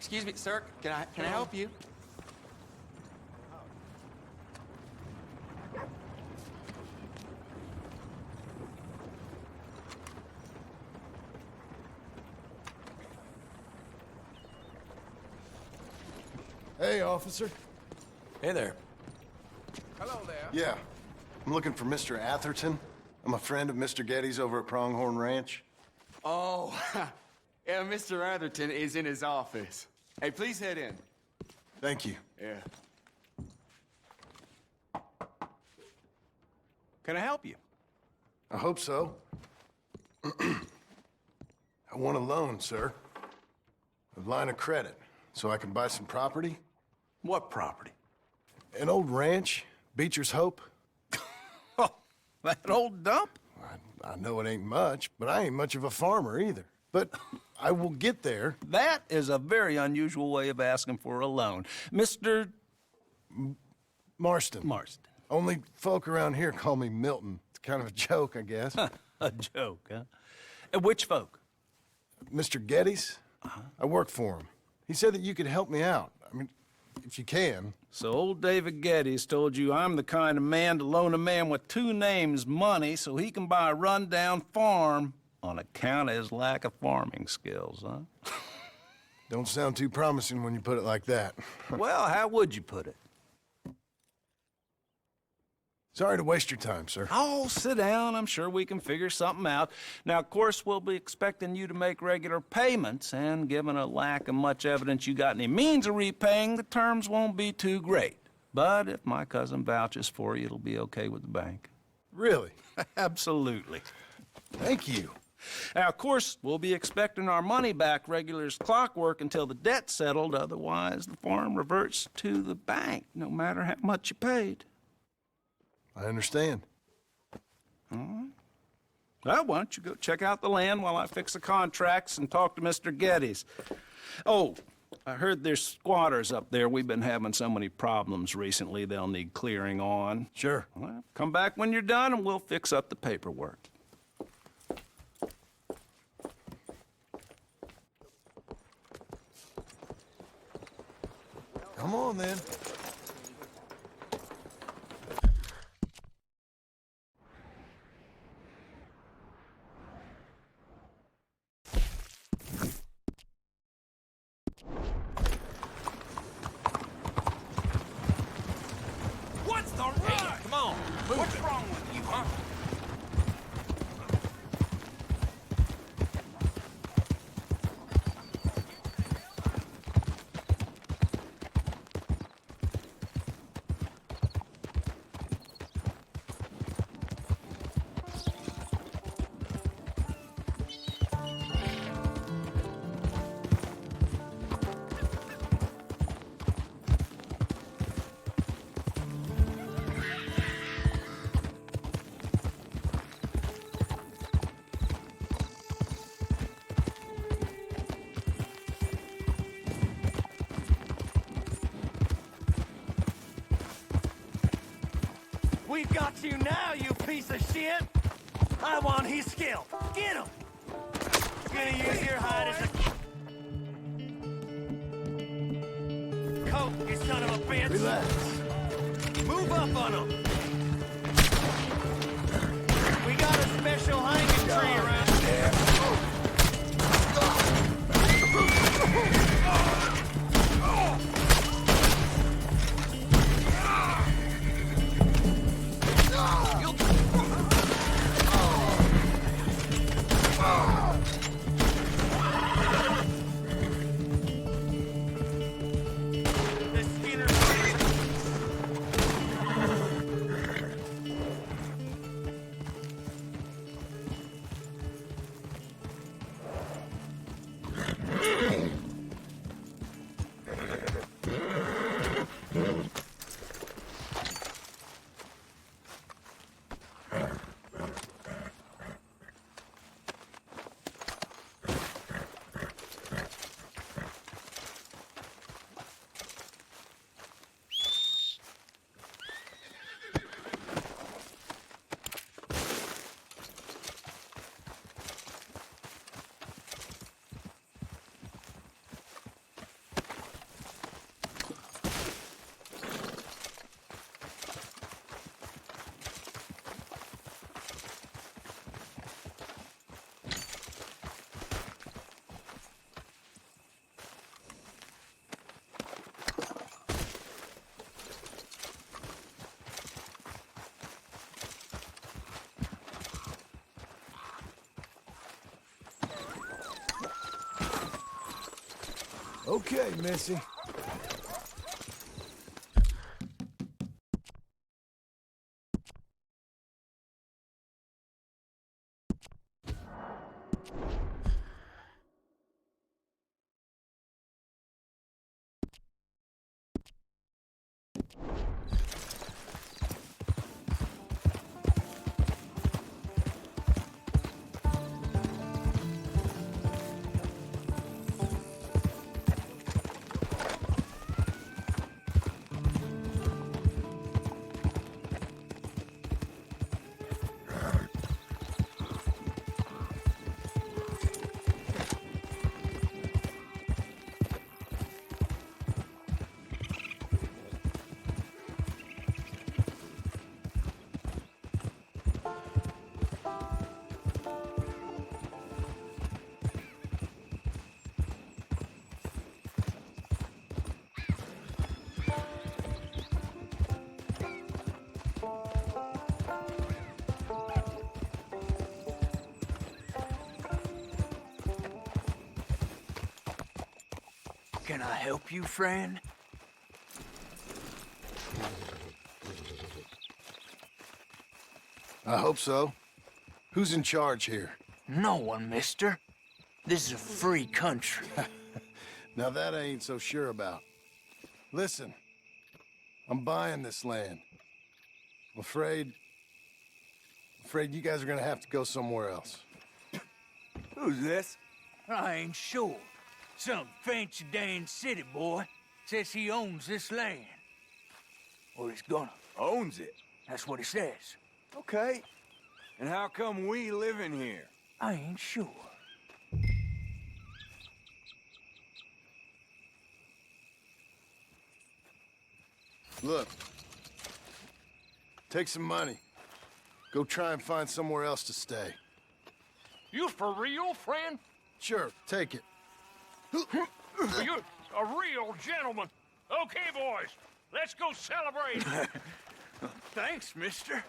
Excuse me, sir. Can I help you? Hey, officer. Hey there. Hello there. Yeah, I'm looking for Mr. Atherton. I'm a friend of Mr. Getty's over at Pronghorn Ranch. Oh, yeah, Mr. Atherton is in his office. Hey, please head in. Thank you. Yeah. Can I help you? I hope so. I want a loan, sir. A line of credit, so I can buy some property. What property? An old ranch, Beecher's Hope. Oh, that old dump? I know it ain't much, but I ain't much of a farmer either. But I will get there. That is a very unusual way of asking for a loan. Mr. Marston. Marston. Only folk around here call me Milton. It's kind of a joke, I guess. A joke, huh? And which folk? Mr. Getty's? I work for him. He said that you could help me out. I mean, if you can. So old David Geddes told you I'm the kind of man to loan a man with two names money so he can buy a rundown farm on account of his lack of farming skills, huh? Don't sound too promising when you put it like that. Well, how would you put it? Sorry to waste your time, sir. Oh, sit down. I'm sure we can figure something out. Now, of course, we'll be expecting you to make regular payments, and given a lack of much evidence you got any means of repaying, the terms won't be too great. But if my cousin vouches for you, it'll be okay with the bank. Really? Absolutely. Thank you. Now, of course, we'll be expecting our money back regular as clockwork until the debt's settled. Otherwise, the farm reverts to the bank, no matter how much you paid. I understand. All right. Well, why don't you go check out the land while I fix the contracts and talk to Mr. Geddes. Oh, I heard there's squatters up there. We've been having so many problems recently, they'll need clearing on. Sure. Well, come back when you're done and we'll fix up the paperwork. Come on, then. What's the rush? Hey, come on, what's wrong with you, huh? We've got you now, you piece of shit! I want his skill. Get him! Gonna use your hide as a coat, you son of a bitch! Relax. Move up on him! We got a special hanging tree around here. Okay, Missy. Can I help you, friend? I hope so. Who's in charge here? No one, mister. This is a free country. Now that I ain't so sure about. Listen, I'm buying this land. I'm afraid you guys are gonna have to go somewhere else. Who's this? I ain't sure. Some fancy Dan city boy says he owns this land. Or he's gonna. Owns it. That's what he says. Okay. And how come we live in here? I ain't sure. Look. Take some money. Go try and find somewhere else to stay. You for real, friend? Sure, take it. You're a real gentleman. Okay, boys, let's go celebrate. Thanks, mister.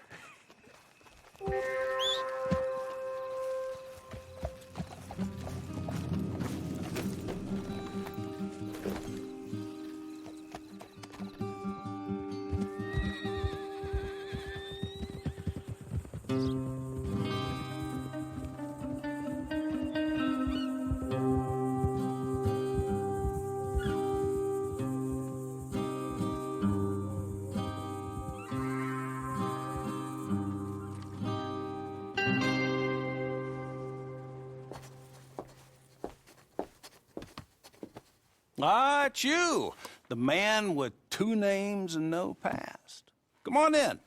Ah, it's you, the man with 2 names and no past. Come on in.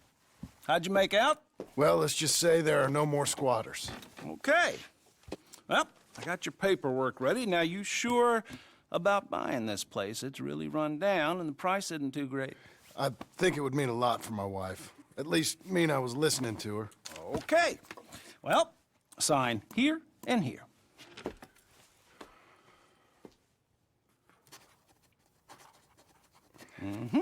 How'd you make out? Well, let's just say there are no more squatters. Okay. Well, I got your paperwork ready. Now, you sure about buying this place? It's really run down, and the price isn't too great. I think it would mean a lot for my wife. At least mean I was listening to her. Okay. Well, sign here and here. Mm-hmm.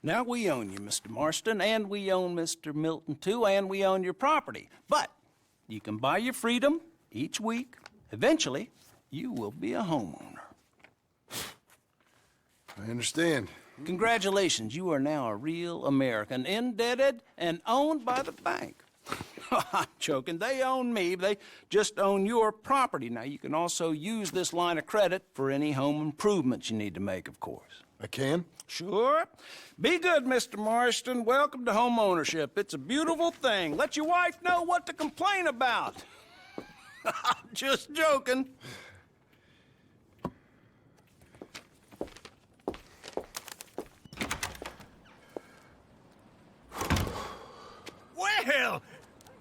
Now, we own you, Mr. Marston, and we own Mr. Milton, too, and we own your property. But you can buy your freedom each week. Eventually, you will be a homeowner. I understand. Congratulations, you are now a real American, indebted and owned by the bank. I'm joking. They own me. They just own your property. Now, you can also use this line of credit for any home improvements you need to make, of course. I can? Sure. Be good, Mr. Marston. Welcome to home ownership. It's a beautiful thing. Let your wife know what to complain about. I'm just joking. Well,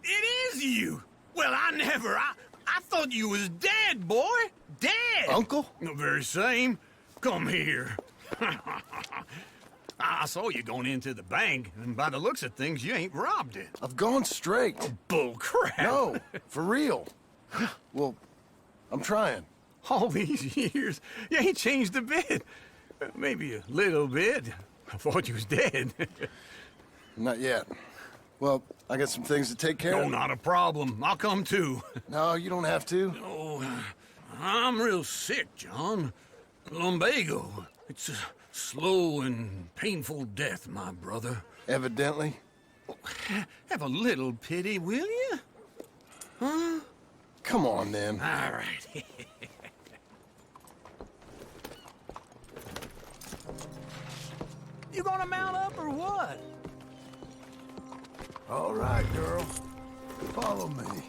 it is you. Well, I thought you was dead, boy. Dead. Uncle? The very same. Come here. I saw you going into the bank, and by the looks of things, you ain't robbed it. I've gone straight. Bull crap. No, for real. Well, I'm trying. All these years, you ain't changed a bit. Maybe a little bit. I thought you was dead. Not yet. Well, I got some things to take care No, of. not a problem. I'll come too. No, you don't have to. Oh, I'm real sick, John. Lumbago. It's a slow and painful death, my brother. Evidently. Have a little pity, will you? Huh? Come on, then. All right. You gonna mount up or what? All right, girl. Follow me.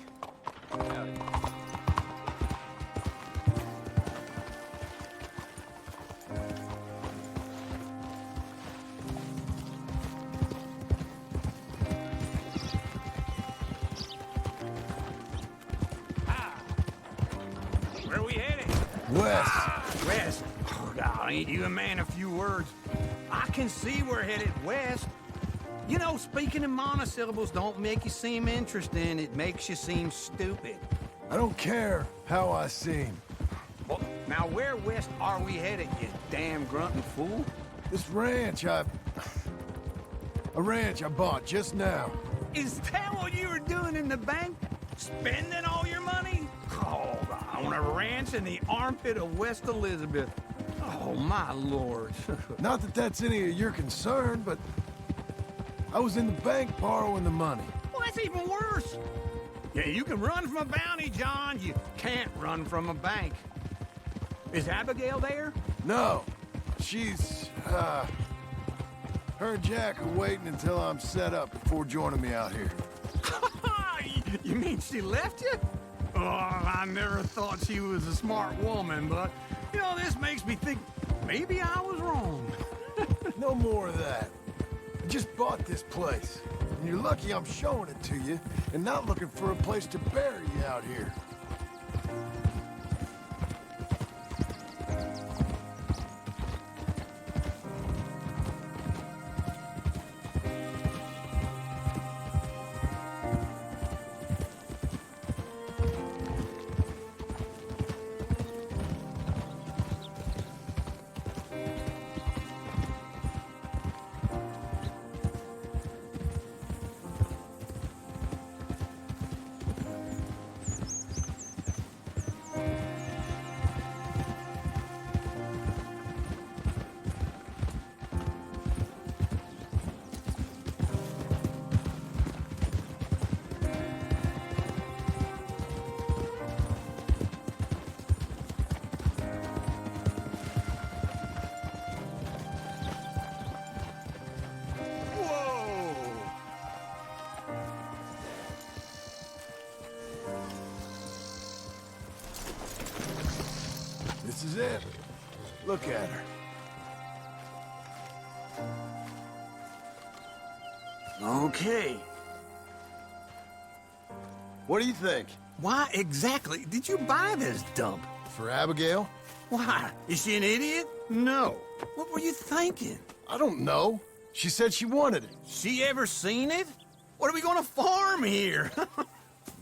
Where we headed? West. West. Oh, God, ain't you a man of few words? I can see we're headed west. You know, speaking in monosyllables don't make you seem interesting. It makes you seem stupid. I don't care how I seem. Well, now where west are we headed, you damn grunting fool? This ranch a ranch I bought just now. Is that what you were doing in the bank? Spending all your money? Oh, on a ranch in the armpit of West Elizabeth. Oh, my lord. Not that that's any of your concern, but I was in the bank borrowing the money. Well, that's even worse. Yeah, you can run from a bounty, John. You can't run from a bank. Is Abigail there? No, she's, her and Jack are waiting until I'm set up before joining me out here. You mean she left you? Oh, I never thought she was a smart woman, but, you know, this makes me think maybe I was wrong. No more of that. I just bought this place, and you're lucky I'm showing it to you and not looking for a place to bury you out here. This is it. Look at her. Okay. What do you think? Why exactly did you buy this dump? For Abigail? Why? Is she an idiot? No. What were you thinking? I don't know. She said she wanted it. She ever seen it? What are we gonna farm here?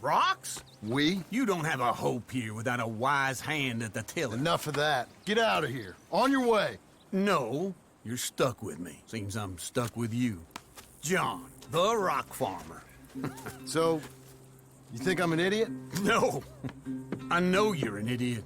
Rocks? We? You don't have a hope here without a wise hand at the tiller. Enough of that. Get out of here. On your way. No, you're stuck with me. Seems I'm stuck with you. John, the rock farmer. So, you think I'm an idiot? No, I know you're an idiot.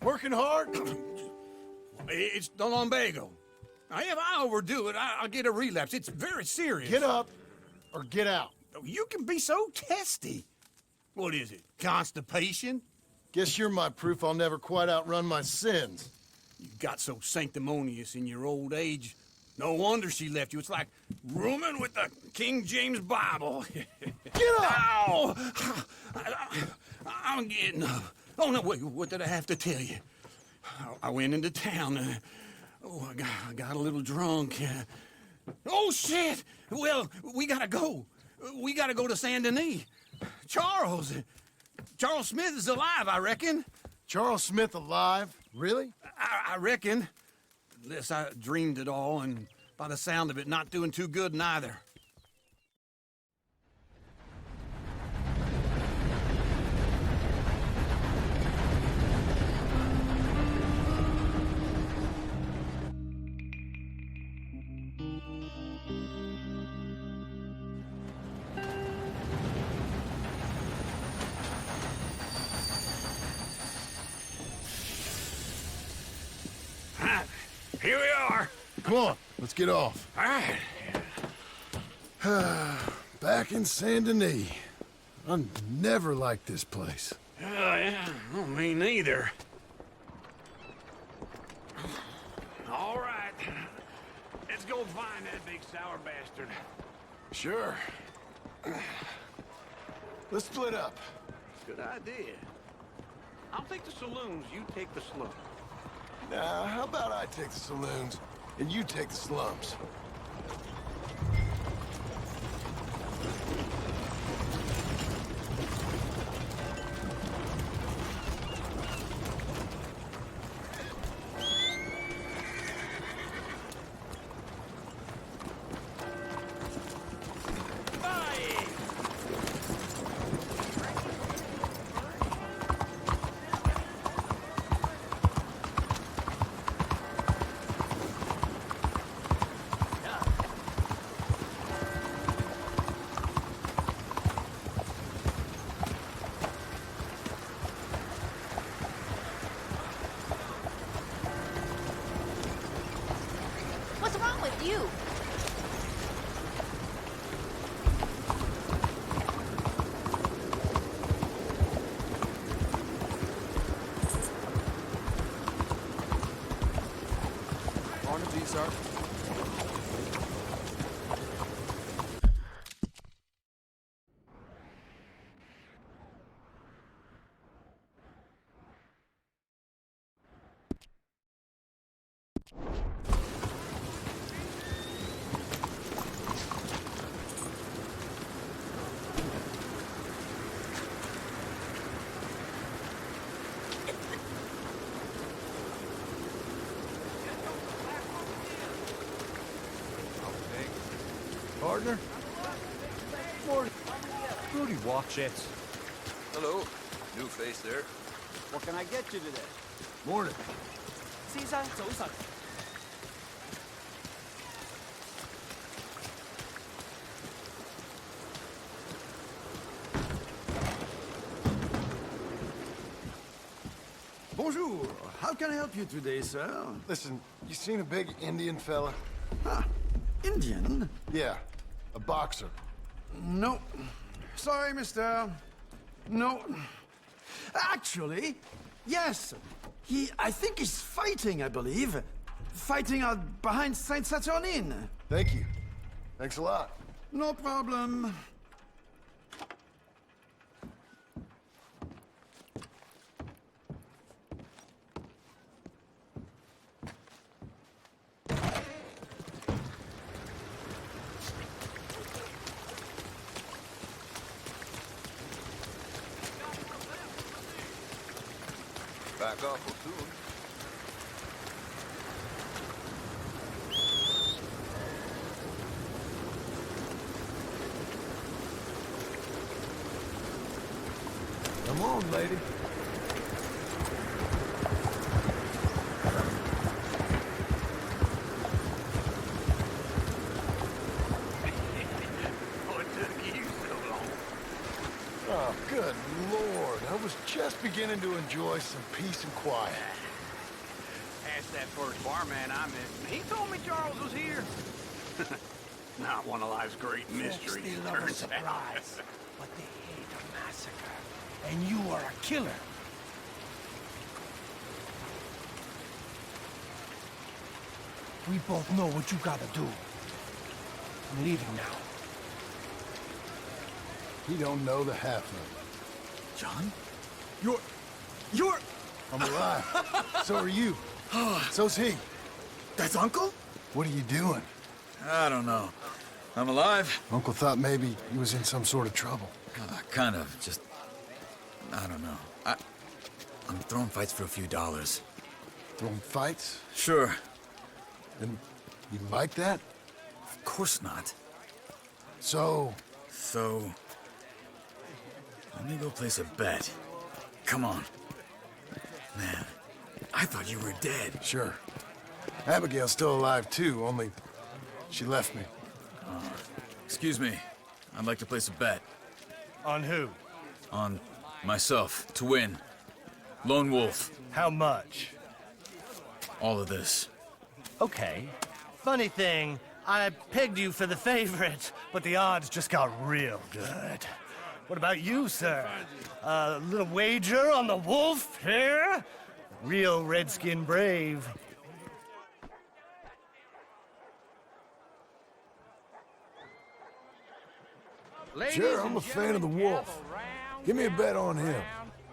Working hard? It's the lumbago. Now, if I overdo it, I'll get a relapse. It's very serious. Get up or get out. You can be so testy. What is it, constipation? Guess you're my proof I'll never quite outrun my sins. You got so sanctimonious in your old age. No wonder she left you. It's like rooming with the King James Bible. Get up! Ow! I'm getting up. Oh, no, wait, what did I have to tell you? I went into town. I got a little drunk. Oh, shit! Well, we gotta go. We gotta go to Saint Denis. Charles Smith is alive, I reckon. Charles Smith alive? Really? I reckon. Unless I dreamed it all, and by the sound of it, not doing too good neither. Here we are. Come on, let's get off. All right. Back in Saint Denis. I never liked this place. Yeah, well, me neither. All right. Let's go find that big sour bastard. Sure. Let's split up. Good idea. I'll take the saloons, you take the slums. Now, how about I take the saloons and you take the slums? What's wrong with you? Barnaby, sir. Partner? Rudy, watch it. Hello. New face there. What can I get you today? Morning. 先生，早晨。Bonjour. How can I help you today, sir? Listen, you seen a big Indian fella? Ah, Indian? Yeah, a boxer. No. Sorry, mister. No. Actually, yes. I think he's fighting, I believe. Fighting out behind Saint Saturnin. Thank you. Thanks a lot. No problem. Back awful soon. Come on, lady. What took you so long? Oh, good Lord. I was just beginning to enjoy some peace and quiet. Asked that first barman I met. He told me Charles was here. Not one of life's great mysteries, They love a turns out. surprise, but they hate a massacre. And you are a killer. We both know what you gotta do. I'm leaving now. He don't know the half of it. John? You're... I'm alive. So are you. So's he. That's Uncle? What are you doing? I don't know. I'm alive. Uncle thought maybe he was in some sort of trouble. Kind of. Just... I don't know. I'm throwing fights for a few dollars. Throwing fights? Sure. And you like that? Of course not. So... So... Let me go place a bet. Come on. Man, I thought you were dead. Sure. Abigail's still alive, too, only she left me. Excuse me. I'd like to place a bet. On who? On myself, to win. Lone Wolf. How much? All of this. Okay. Funny thing, I pegged you for the favorite, but the odds just got real good. What about you, sir? A little wager on the wolf here? Real redskin brave. Sure, I'm a fan of the wolf. Give me a bet on him.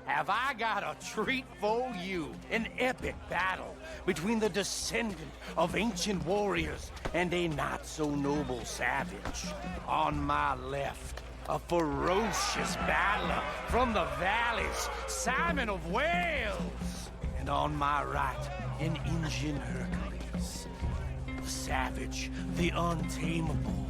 Have I got a treat for you? An epic battle between the descendant of ancient warriors and a not-so-noble savage. On my left, a ferocious battler from the valleys, Simon of Wales. And on my right, an Indian Hercules. The savage, the untamable,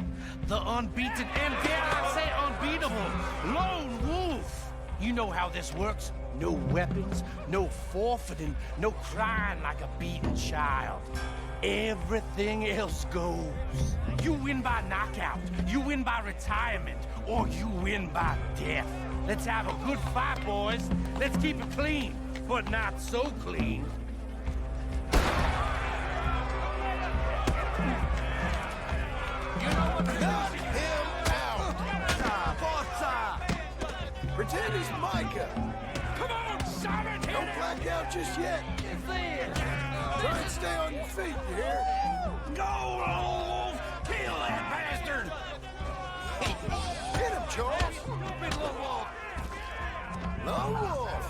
the unbeaten, and dare I say unbeatable, Lone Wolf. You know how this works. No weapons, no forfeiting, no crying like a beaten child. Everything else goes. You win by knockout, you win by retirement, or you win by death. Let's have a good fight, boys. Let's keep it clean, but not so clean. Knock him out! Pretend he's Micah. Come on, Simon! Hit Don't it! black out just yet. Try and stay on your feet, you hear? Go, Lone Wolf! Kill that bastard! Get him, Charles. Big Lone Wolf! Lone Wolf.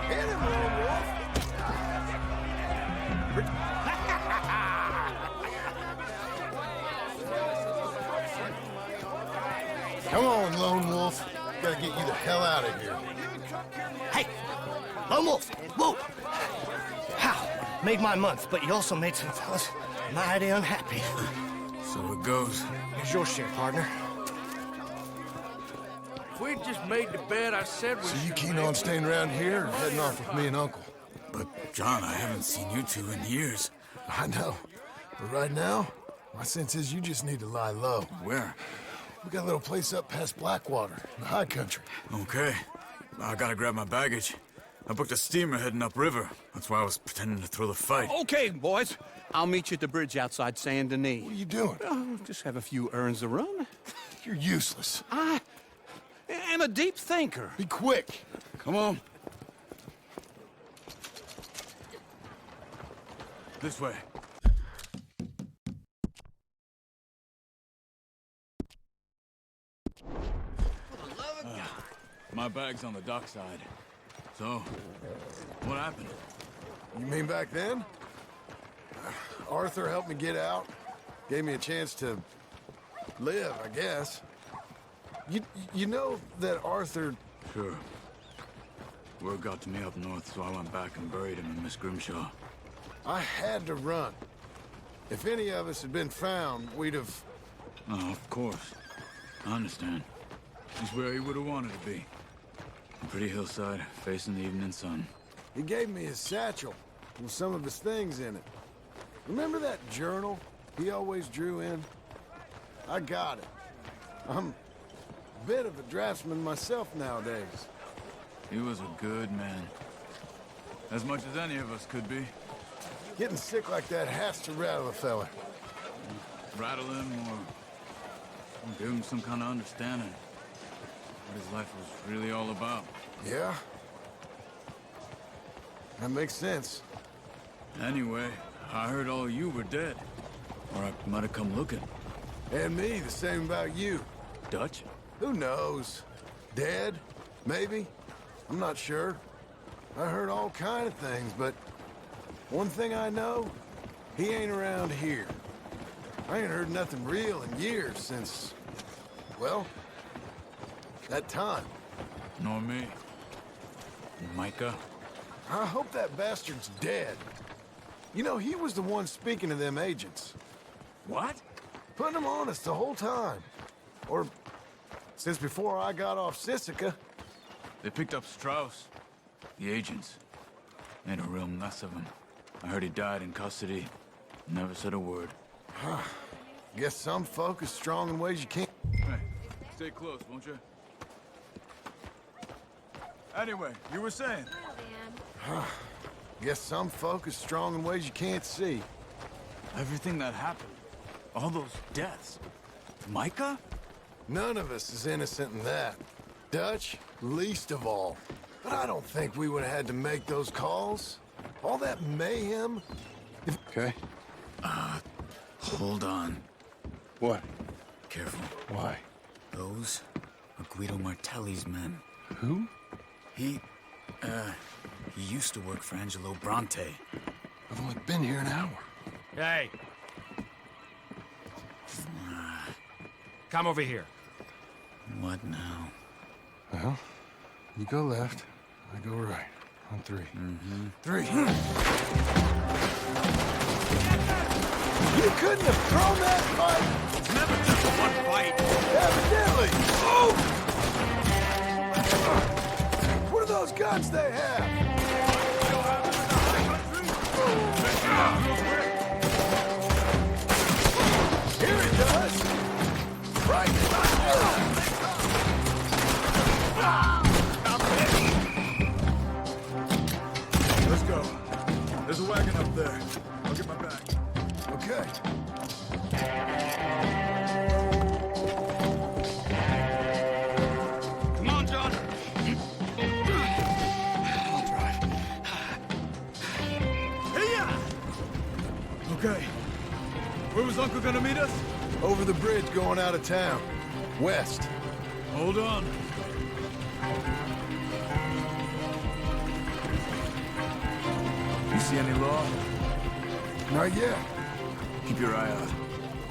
Hit him, Lone Wolf. Come on, Lone Wolf. Gotta get you the hell out of here. Hey, Lone Wolf, whoa! How? Made my month, but you also made some fellas mighty unhappy. So it goes. Here's your share, partner. If we'd just made the bet I said we So you should keen make, on staying around here or heading off with me and Uncle? But, John, I haven't seen you two in years. I know. But right now, my sense is you just need to lie low. Where? We got a little place up past Blackwater, in the high country. Okay. I gotta grab my baggage. I booked a steamer heading upriver. That's why I was pretending to throw the fight. Okay, boys. I'll meet you at the bridge outside Saint Denis. What are you doing? Oh, just have a few errands to run. You're useless. I am a deep thinker. Be quick. Come on. This way. My bag's on the dockside. So, what happened? You mean back then? Arthur helped me get out. Gave me a chance to live, I guess. You know that Arthur... Sure. Word got to me up north, so I went back and buried him in Miss Grimshaw. I had to run. If any of us had been found, we'd have... Oh, of course. I understand. He's where he would have wanted to be. A pretty hillside, facing the evening sun. He gave me his satchel with some of his things in it. Remember that journal he always drew in? I got it. I'm a bit of a draftsman myself nowadays. He was a good man. As much as any of us could be. Getting sick like that has to rattle a fella. Rattle him or give him some kind of understanding. What his life was really all about. Yeah? That makes sense. Anyway, I heard all you were dead. Or I might have come looking. And me, the same about you. Dutch? Who knows? Dead? Maybe? I'm not sure. I heard all kind of things, but one thing I know, he ain't around here. I ain't heard nothing real in years since, well, that time. Nor me. Micah? I hope that bastard's dead. You know, he was the one speaking to them agents. What? Putting them on us the whole time. Or since before I got off Sisika. They picked up Strauss. The agents. Made a real mess of him. I heard he died in custody. Never said a word. Guess some folk is strong in ways you can't. Hey, stay close, won't you? Anyway, you were saying? Guess some folk is strong in ways you can't see. Everything that happened. All those deaths. Micah? None of us is innocent in that. Dutch, least of all. But I don't think we would have had to make those calls. All that mayhem. Okay. Hold on. What? Careful. Why? Those are Guido Martelli's men. Who? He used to work for Angelo Bronte. I've only been here an hour. Hey. Come over here. What now? Well, you go left, I go right. On three. Mm-hmm. 3. You couldn't have thrown that fight! It's never just one fight. Evidently! Oh! What are those guns they have? Here it does! Right! Let's go. There's a wagon up there. I'll get my bag. Okay. Come on, John. I'll drive. Hey-ya! Okay. Where was Uncle gonna meet us? Over the bridge going out of town. West. Hold on. You see any law? Not yet. Keep your eye out.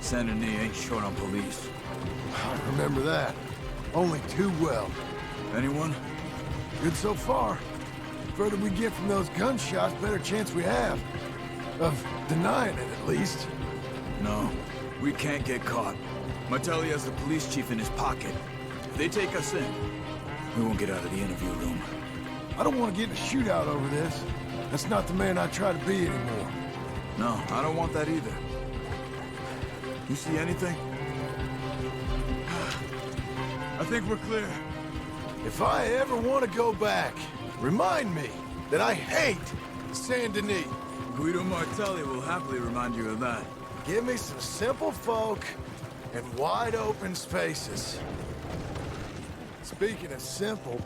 Saint Denis ain't short on police. I remember that. Only too well. Anyone? Good so far. Further we get from those gunshots, better chance we have. Of denying it, at least. No. We can't get caught. Martelli has the police chief in his pocket. If they take us in, we won't get out of the interview room. I don't want to get in a shootout over this. That's not the man I try to be anymore. No, I don't want that either. You see anything? I think we're clear. If I ever want to go back, remind me that I hate Saint Denis. Guido Martelli will happily remind you of that. Give me some simple folk and wide open spaces. Speaking of simple,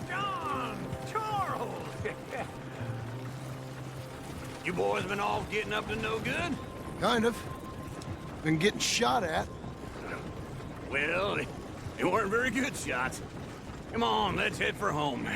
John! Charles! You boys been all getting up to no good? kind of. Been getting shot at. Well, they weren't very good shots. Come on, let's head for home.